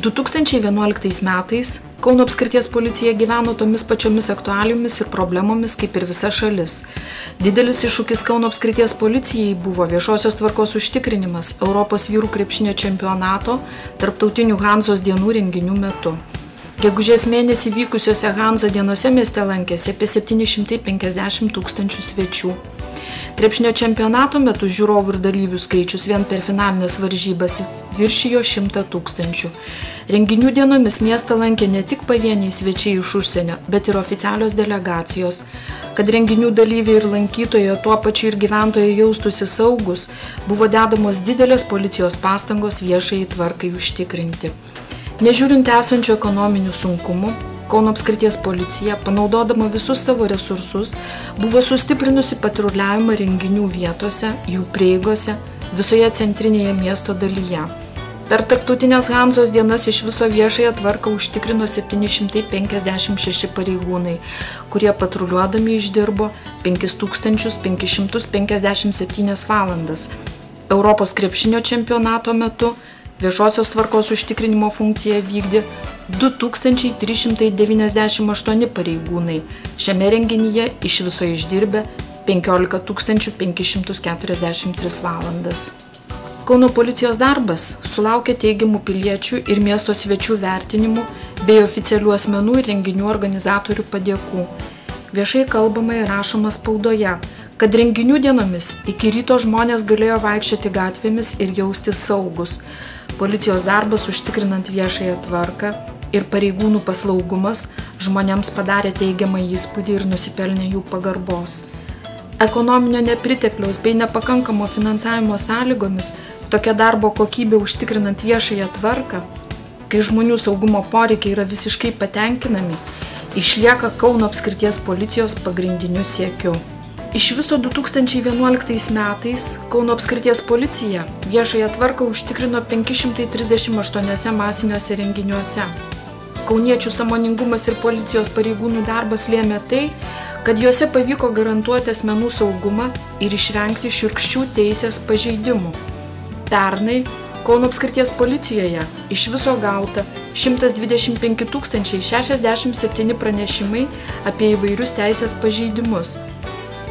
2011 metais Kauno apskrities policija gyveno tomis pačiomis aktualijomis ir problemomis kaip ir visa šalis. Didelis iššūkis Kauno apskrities policijai buvo viešosios tvarkos užtikrinimas Europos vyrų krepšinio čempionato tarptautinių Hanzos dienų renginių metu. Gegužės mėnesį vykusiuose Hanza dienose mieste lankėsi apie 750 000 svečių. Krepšinio čempionato metu žiūrovų ir dalyvių skaičius vien per finalinės varžybas viršijo 100 000. Renginių dienomis miestą lankė ne tik pavieniai svečiai iš užsienio, bet ir oficialios delegacijos. Kad renginių dalyviai ir lankytojai, tuo pačiu ir gyventojai jaustųsi saugus, buvo dedamos didelės policijos pastangos viešai tvarkai užtikrinti. Nežiūrint esančių ekonominių sunkumų, Kauno apskrities policija, panaudodama visus savo resursus, buvo sustiprinusi patruliavimą renginių vietose, jų prieigose, visoje centrinėje miesto dalyje. Per tarptautinės Hanzos dienas iš viso viešąją tvarką užtikrino 756 pareigūnai, kurie patruliuodami išdirbo 5557 valandas. Europos krepšinio čempionato metu viešosios tvarkos užtikrinimo funkciją vykdė 2398 pareigūnai. Šiame renginyje iš viso išdirbė 15 543 valandas. Kauno policijos darbas sulaukė teigiamų piliečių ir miesto svečių vertinimų bei oficialių asmenų ir renginių organizatorių padėkų. Viešai kalbama ir rašoma spaudoje, kad renginių dienomis iki ryto žmonės galėjo vaikščioti gatvėmis ir jaustis saugus. Policijos darbas užtikrinant viešąją tvarką ir pareigūnų paslaugumas žmonėms padarė teigiamą įspūdį ir nusipelnė jų pagarbos. Ekonominio nepritekliaus bei nepakankamo finansavimo sąlygomis tokia darbo kokybė užtikrinant viešąją tvarką, kai žmonių saugumo poreikiai yra visiškai patenkinami, išlieka Kauno apskrities policijos pagrindiniu siekiu. Iš viso 2011 metais Kauno apskrities policija viešąją tvarką užtikrino 538 masiniuose renginiuose. Kauniečių sąmoningumas ir policijos pareigūnų darbas lėmė tai, kad juose pavyko garantuoti asmenų saugumą ir išvengti šiurkščių teisės pažeidimų. Pernai Kauno apskrities policijoje iš viso gauta 125 067 pranešimai apie įvairius teisės pažeidimus.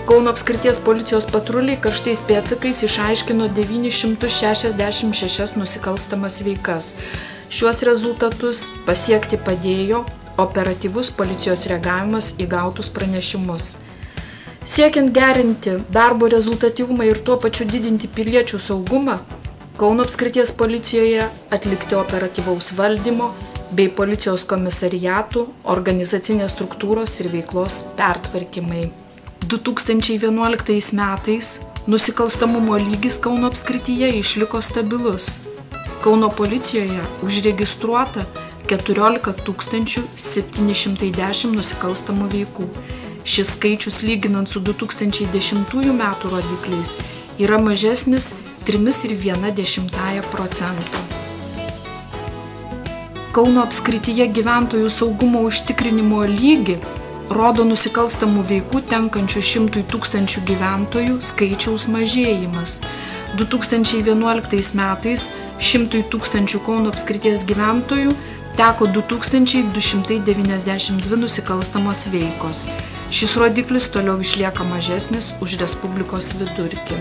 Kauno apskrities policijos patruliai karštais pėdsakais išaiškino 966 nusikalstamas veikas. Šiuos rezultatus pasiekti padėjo operatyvus policijos reagavimas į gautus pranešimus. Siekiant gerinti darbo rezultatyvumą ir tuo pačiu didinti piliečių saugumą, Kauno apskrities policijoje atlikti operatyvaus valdymo bei policijos komisariatų, organizacinės struktūros ir veiklos pertvarkymai. 2011 metais nusikalstamumo lygis Kauno apskrityje išliko stabilus. Kauno policijoje užregistruota 14 710 nusikalstamų veikų. Šis skaičius lyginant su 2010 metų rodikliais yra mažesnis 3,1%. Kauno apskrityje gyventojų saugumo užtikrinimo lygį rodo nusikalstamų veikų tenkančių 100 000 gyventojų skaičiaus mažėjimas. 2011 metais 100 000 Kauno apskrities gyventojų teko 2292 nusikalstamos veikos. Šis rodiklis toliau išlieka mažesnis už Respublikos vidurkį.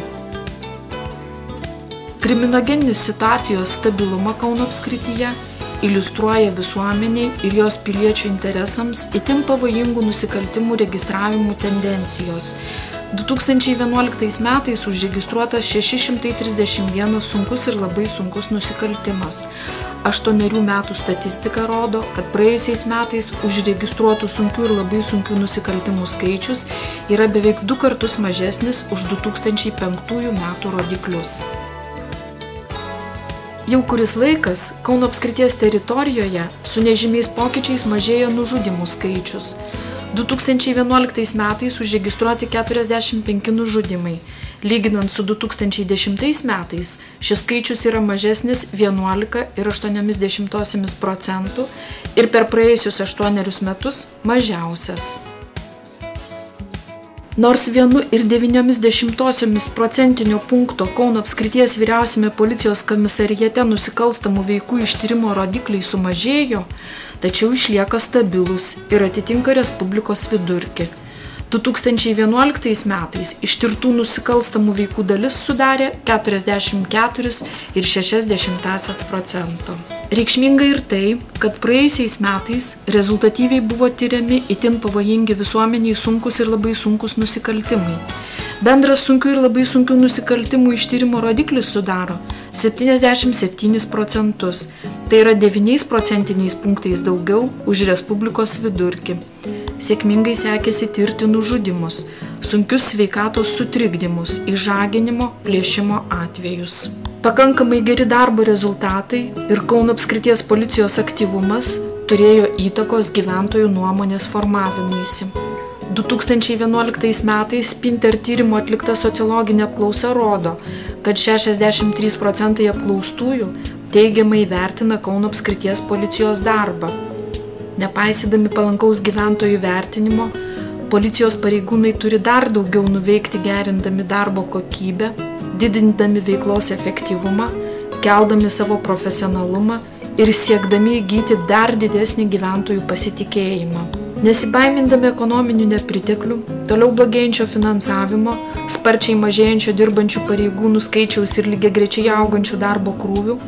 Kriminogeninis situacijos stabilumą Kauno apskrityje iliustruoja visuomeniai ir jos piliečių interesams itin pavojingų nusikaltimų registravimų tendencijos. 2011 metais užregistruotas 631 sunkus ir labai sunkus nusikaltimas. 8 metų statistika rodo, kad praėjusiais metais užregistruotų sunkių ir labai sunkių nusikaltimų skaičius yra beveik 2 kartus mažesnis už 2005 metų rodiklius. Jau kuris laikas Kauno apskrities teritorijoje su nežymiais pokyčiais mažėjo nužudimų skaičius. 2011 metais užregistruoti 45 nužudimai. Lyginant su 2010 metais, šis skaičius yra mažesnis 11,8% ir per praėjusius 8 metus mažiausias. Nors 1,9% procentinio punkto Kauno apskrities vyriausiame policijos komisariate nusikalstamų veikų ištyrimo rodikliai sumažėjo, tačiau išlieka stabilus ir atitinka Respublikos vidurkį. 2011 metais ištirtų nusikalstamų veikų dalis sudarė 44,6%. Reikšminga ir tai, kad praėjusiais metais rezultatyviai buvo tyriami itin pavojingi visuomeniai sunkus ir labai sunkus nusikaltimai. Bendras sunkių ir labai sunkių nusikaltimų ištyrimo rodiklis sudaro 77%, tai yra 9 procentiniais punktais daugiau už Respublikos vidurkį. Sėkmingai sekėsi tirti nužudimus, sunkius sveikatos sutrikdymus, išžaginimo, plėšimo atvejus. Pakankamai geri darbo rezultatai ir Kauno apskrities policijos aktyvumas turėjo įtakos gyventojų nuomonės formavimuisi. 2011 metais Spinter tyrimo atlikta sociologinė apklausa rodo, kad 63% apklaustųjų teigiamai vertina Kauno apskrities policijos darbą. Nepaisydami palankaus gyventojų vertinimo, policijos pareigūnai turi dar daugiau nuveikti gerindami darbo kokybę, didindami veiklos efektyvumą, keldami savo profesionalumą ir siekdami įgyti dar didesnį gyventojų pasitikėjimą. Nesibaimindami ekonominių nepriteklių, toliau blogėjančio finansavimo, sparčiai mažėjančio dirbančių pareigūnų skaičiaus ir lygiagrečiai augančių darbo krūvių,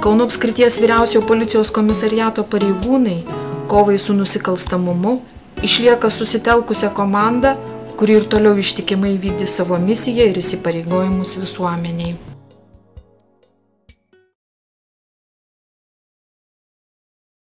Kauno apskrities vyriausiojo policijos komisariato pareigūnai kovai su nusikalstamumu išlieka susitelkusią komandą, kuri ir toliau ištikimai vykdys savo misiją ir įsipareigojimus visuomeniai.